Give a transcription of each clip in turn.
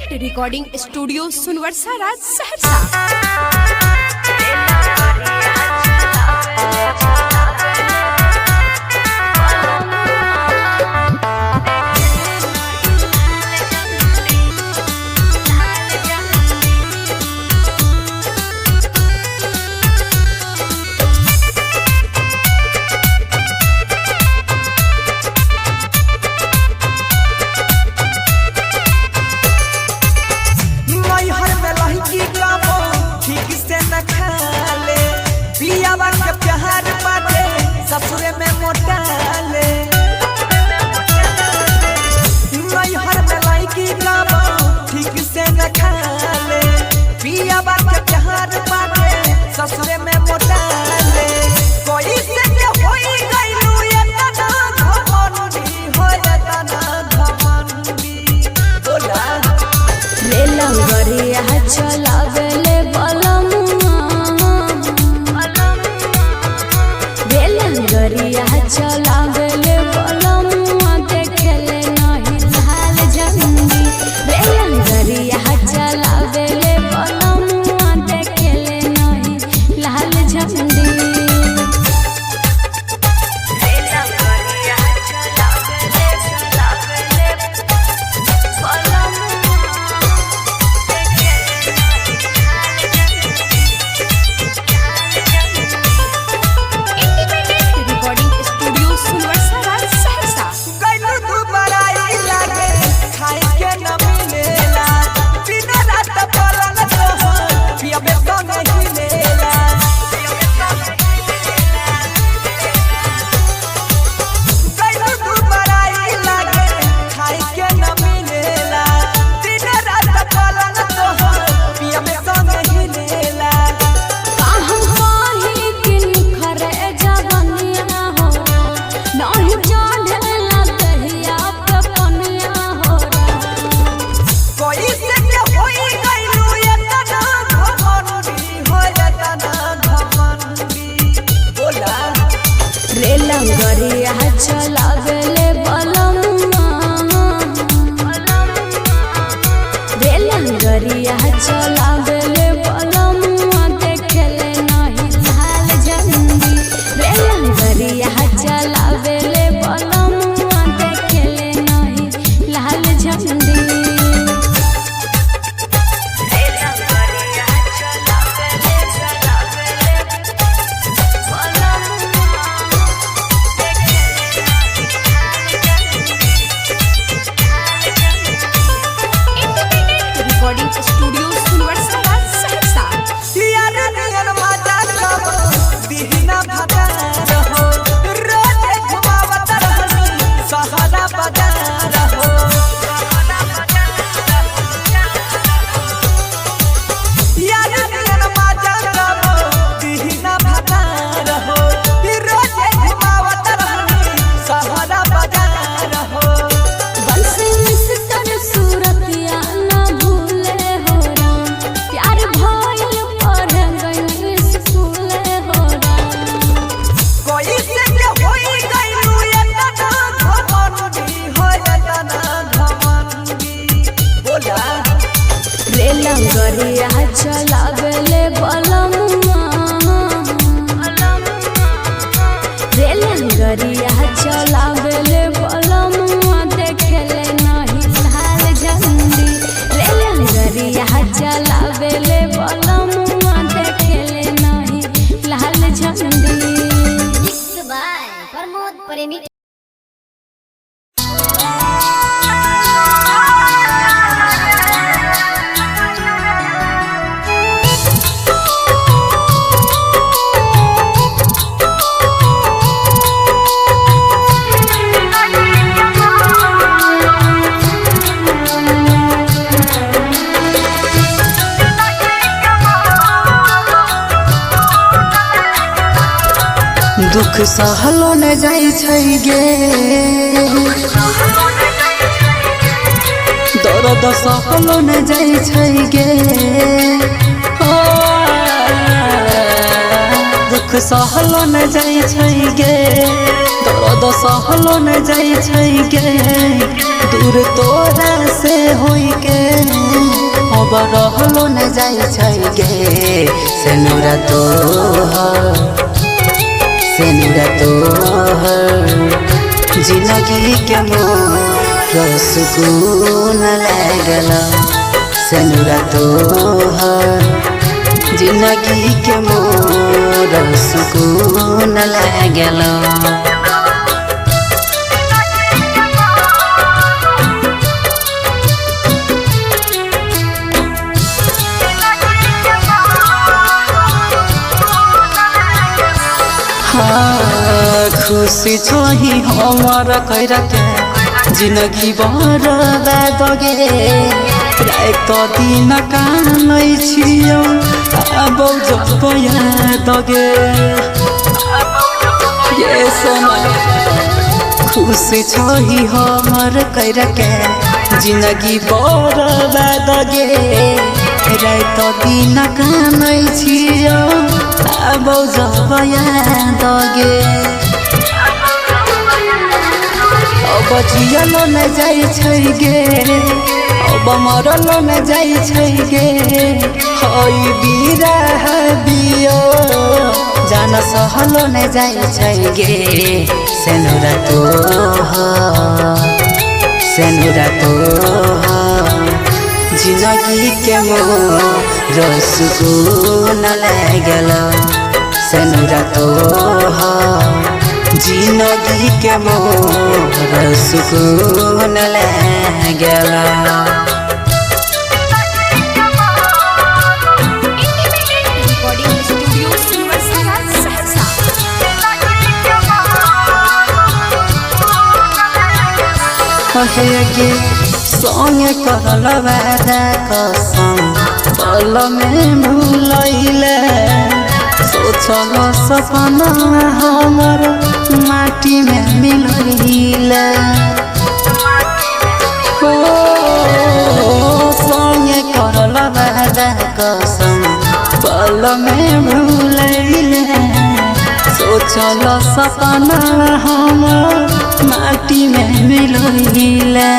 Integrated recording studio सुनवर्सा राज सहरसा। ससुरे में मोटा ले नैहर में लड़की गाबो ठीक से न खा ले पिया बात के प्यार बाटे ससुरे में मोटा ले कोई से के होई गइलू एतना घमंडी हो एतना घमंडी बोला ले लंगरिया चलावेले गरिया चलावेले बलमुआ देखेले नहीं लाल झंडी बेलन गरिया चलावेले बलमुआ देखेले नहीं लाल झंडी गरिया चलावेले गरिया चलावेले बलमुआ देखेले नहीं लाल झंडी बेलन गरिया चलावेले बलमुआ देखेले नहीं लाल झंडी स्टूडियो सुनवर्सा राज सहरसा। यार नियन माता कब दीना भता रहो रोज घुमावत रहनी सहारा बजा रहो यार नियन माता कब दीना भता रहो रोज घुमावत रहनी सहारा बजा रहो बंसी मिस्टर सूरतिया गरिया चलावेले गरिया चलावेले बलमुआ देखेले नहीं लाल झंडी गरिया चलावेले बलमुआ देखेले नहीं लाल झंडी। प्रमोद प्रेमी दुख सहलो न जाई छै गे दर्द सहलो न जाई छै गे दुख सहलो न जाई छै गे दर्द सहलो न जाई छै गे दूर तोरा से होई के जाई छै गे सेनुरा तोहर जिंदगी के मोर सुकून लागल सेनुरा तोहर जिंदगी के मोर सुकून लागल खुशी छोही हमार कैरा के जिंदगी बर्बाद गे रात दिन कानै छियौ अब जब याद गे ये सोना खुशी छोही हमार कैरा के जिंदगी बर्बाद गे रात दिन कानै छियौ अब जब याद गे अब जियलो न जाई छै गे अब मरलो न जाई छै गे हई बिरह बियो जान सहलो न जाई छै गे सेनुरा तोहर जिंदगी के मोर सुकून लागल सेनुरा तोहर जिंदगी के मोर सुकून लागल रिकॉर्डिंग स्टूडियो सुनवरसारा सहरसा। गे संगे करल वादा कसम पल में भूलैले सोचल सपना हमर माटी में मिलैले संगे करल वादा कसम पल में भूलैले सोचल सपना हमर माटी में मिलैले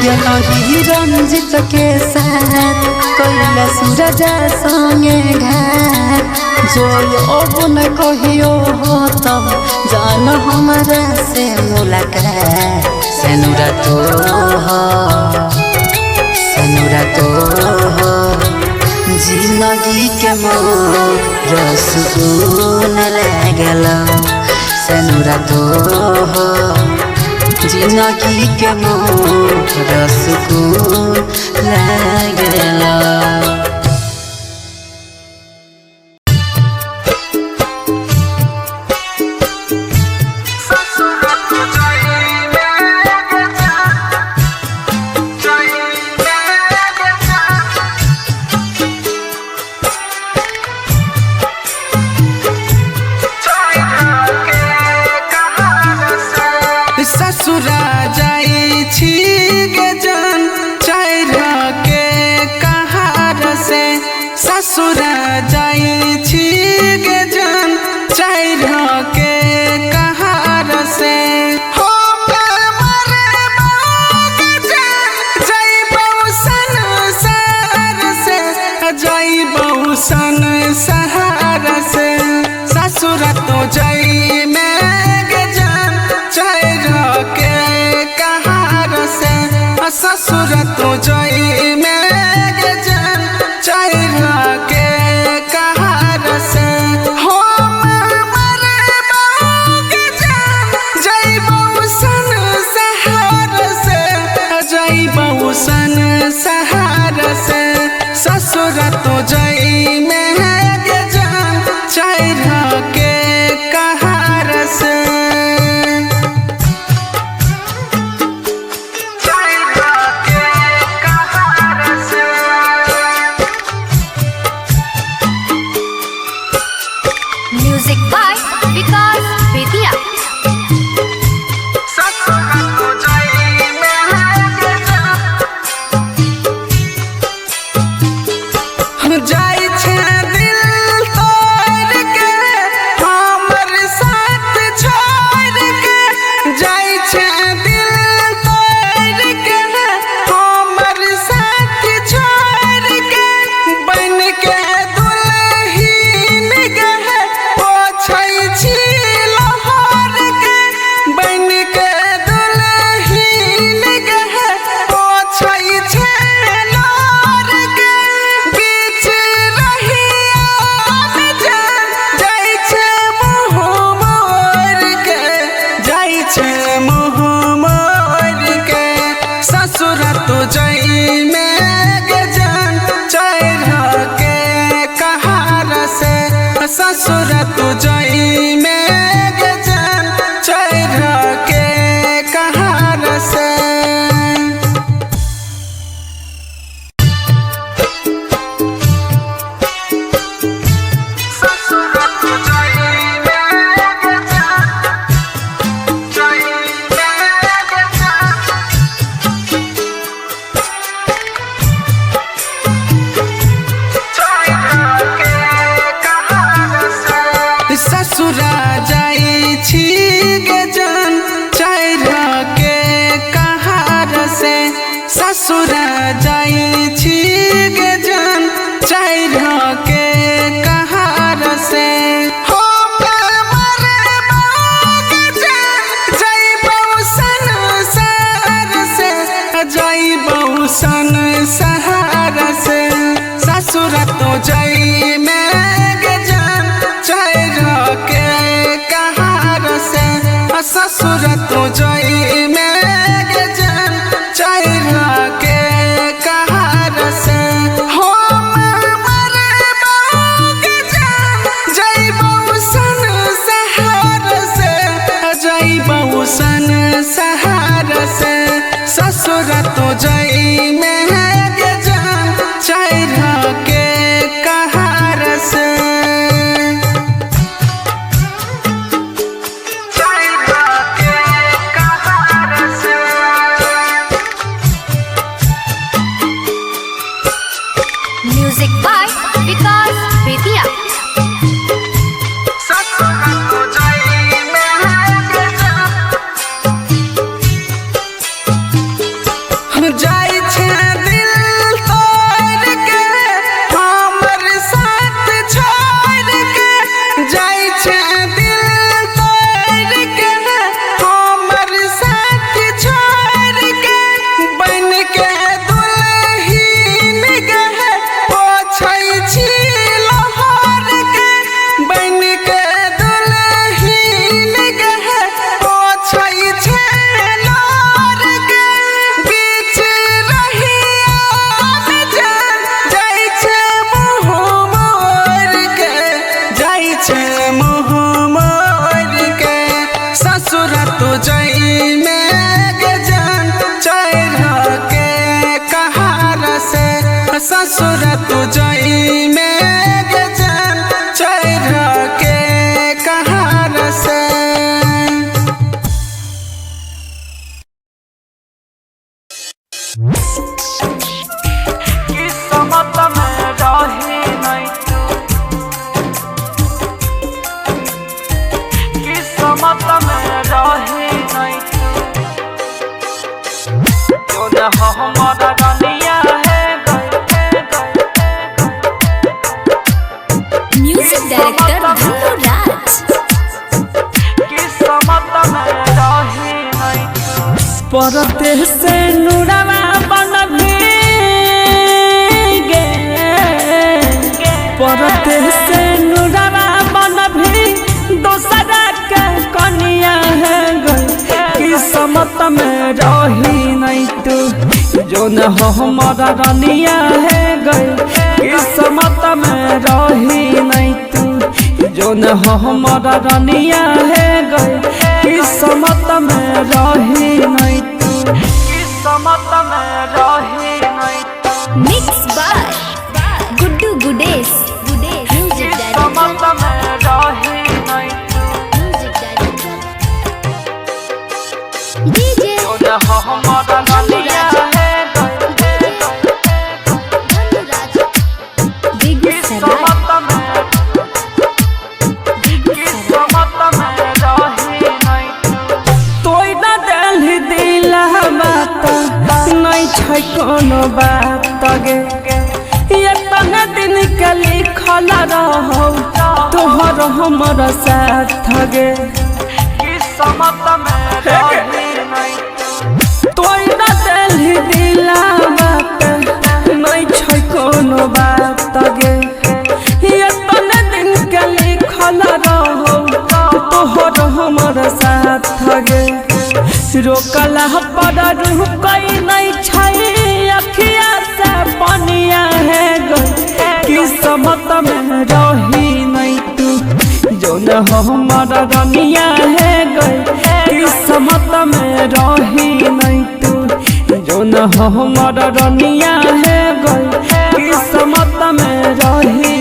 गेलही रंजित के साथ कैला सूरज संगे घाट जो अब न कहियो हो तब जान हमरा से मुलाकात सेनुरा तोहर जिंदगी के मोर सुकून लागल सेनुरा तोहर जिंदगी के मोर सुकून लागल ससुरा जाई छी गे जान चाइर के कहार से ससुरा जाई छी गे जान चाइर के कहार से हो मरे जाइबौ संसार से ससुरा तो जाई में गे जान चाइर के कहार से ससुर तो जाई में गे जान चाइर के कहार से हो मरे गे जान जाइबौ संसार से जाइबौ संसार से ससुर तो जाई में गे जान चाइर के कहार से चाइर के ससुर जाई छी गे जान चाइर के कहार से संसार से ससुर तो जाई में गे जान चाइर के कहार से ससुर तो जाई में गे जान चाइर के कहार से हो गे जान जइबौ संसार से जइबौ संसार से ससुर तो जाई में गे जान चाइर के कहार से म्यूजिक बाय विकास बेतिया। जाई छे दिल तोड़ के हमर साथ छोड़ के जाई छे दिल तोड़ के हमर साथ छोड़ के बन के दुल्हीन गे पोछै छी लोहर के बन के दुल्हीन गे पोछै छी लोहर के बीच रहिया में जान जाई छे मुँह मोर के जाई छे मुँह मोर के ससुर तो जाई में गे जान चाइर के कहार से ससुर तो जाई में गे जान चाइर के कहार से किस्मत में रही नहीं तू किस्मत में रही नहीं तू जो न हमारा रनिया है म्यूजिक डायरेक्टर धनु राज। किस्मत में रही नहीं तू परते से नुरवा बन गे परते से नुरवा बन भी दोसरा के कनिया है किस्मत में रही नहीं तू जो न हमारा रनिया है किस्मत में रही नहीं तू जो न हमारा रनिया है किस्मत में रही नहीं तू किस्मत में रही नहीं तू mix by Guddu Gudesh. Music किस्मत डायरेक्टर में रही नहीं तू म्यूजिक डायरेक्टर डीजे जो न हमारा रनिया है धनु राज। बिग सराय किस्मत में किस्मत में रही नहीं तू तोय न दिल दिला बात नहीं छै कोनो बात गे ये तने दिन के लिखल रहो तोहर हमर साथ गे किस्मत में रही नहीं तू तोय न दिल दिला बात नहीं छै कोनो बात गे ये तने दिन के लिखल रहो तोहर हमर साथ गे रोकला पर रुकई नहीं छै अखिया से पनिया है किस्मत में रही नहीं तू जो न हमारा रनिया है किस्मत में रही नहीं तू जो न हमारा रनिया है किस्मत में रही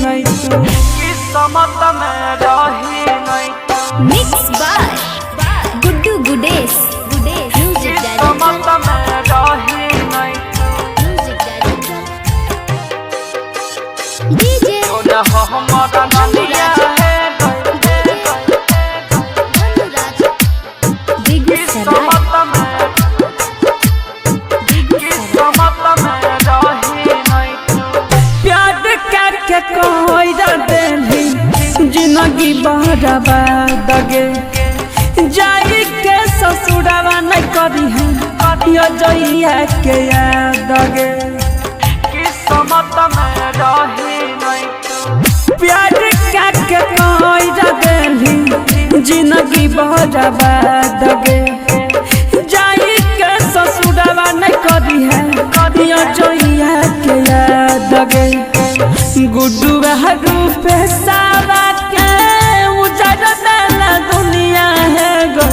नहीं तू किस्मत में रही नहीं तू mix by Guddu Gudesh. Music किस्मत डायरेक्टर में रही नहीं तू म्यूजिक डायरेक्टर डीजे जो न हमारा रनिया है धनु राज। बिग सराय किस्मत में जिंदगी बहरवा दगे जाई के ससुरवा नहीं करी है यो जइया के याद दगे किस्मत में रही नहीं तू प्यार का के कोई रगली जिंदगी बहरवा दगे जाई के ससुरवा नहीं करी है यो जइया के याद दगे गुड्डू रूप सारा के उजड़ देला दुनिया है गो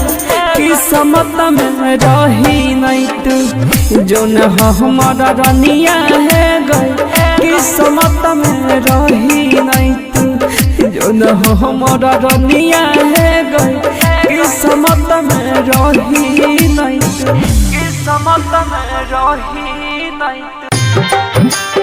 किस्मत में रही नहीं तू जो न हमारा रनिया है गो किस्मत में रही नहीं तू जो न हमारा रनिया है गो किस्मत में रही नहीं तू किस्मत में रही नहीं तू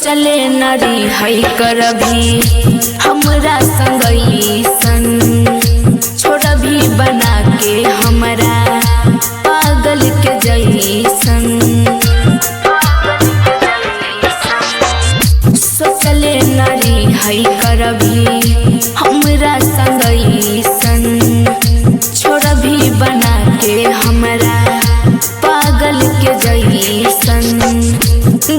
चले नरी है करभी हमरा संगई सन छोड़ भी बना के हमरा पागल के जैसन सोचले नरी है करभी हमरा संगई सन छोड़ भी बना के हमरा पागल के जैसन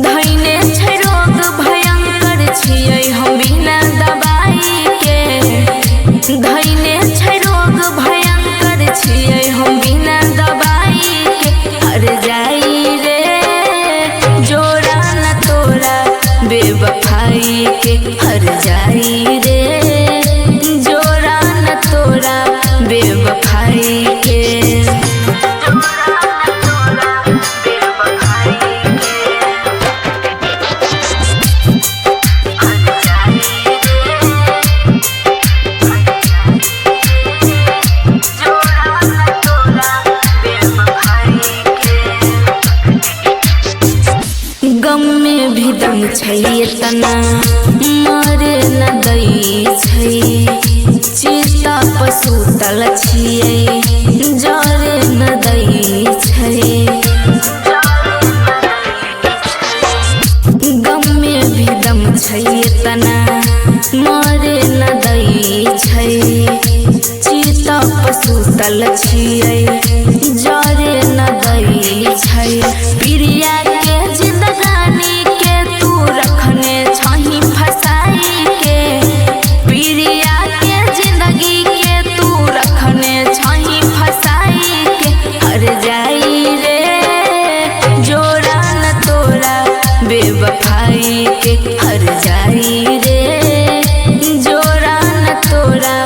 धैने छै रोग भयंकर छियै हम बिना दवाई के धैने छै रोग भयंकर छियै हम बिना दवाई के हर जाई रे जोड़ा न तोरा बेवफाई के हर जाई रे जोड़ा न तोरा बेवफाई के छै तना मरे न दै छै चिता पसुतल छियै जरे न दै छै गम में भी दम छै तना मरे न दै छै चिता पसुतल छियै जरे न दै छै प्रिया के जिंदगानी रखने छही फसाई के प्रिया के जिंदगी के तू रखने छही फसाई के हर जाई रे जोड़ा न तोरा बेवफाई के हर जाई रे जोड़ा न तोरा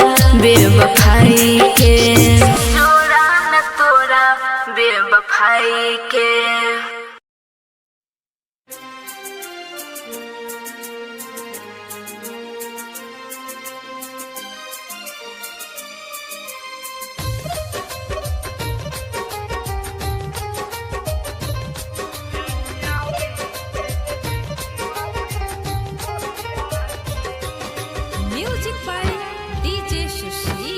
बेवफाई के जोड़ा न तोरा बेवफाई के Music by DJ Shashi.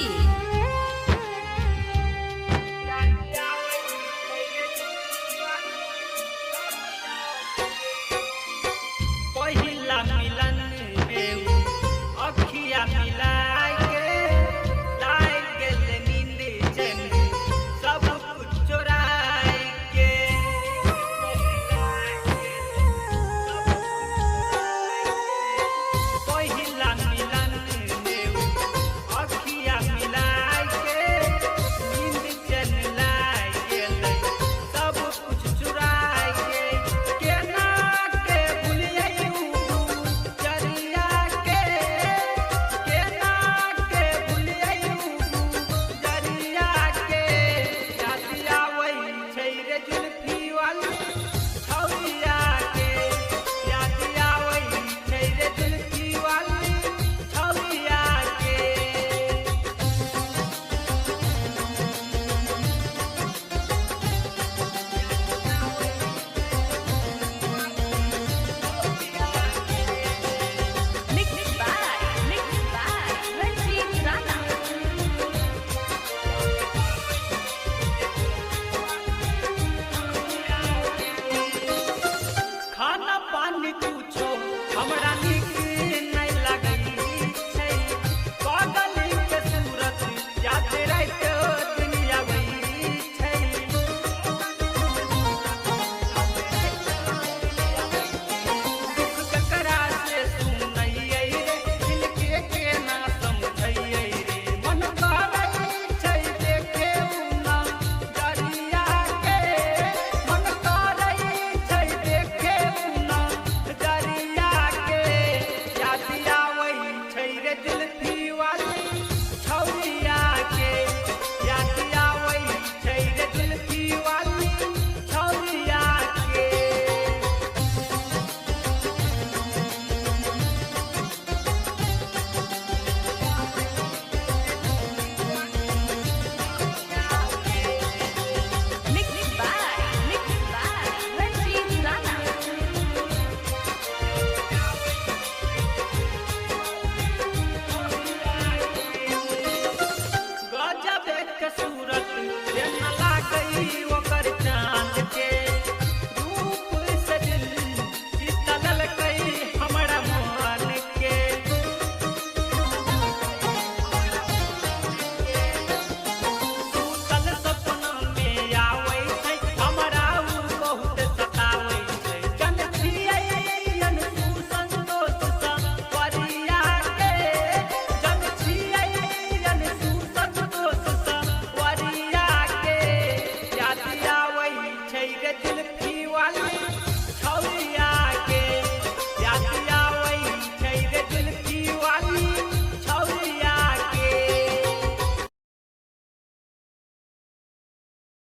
जुल्फी वाली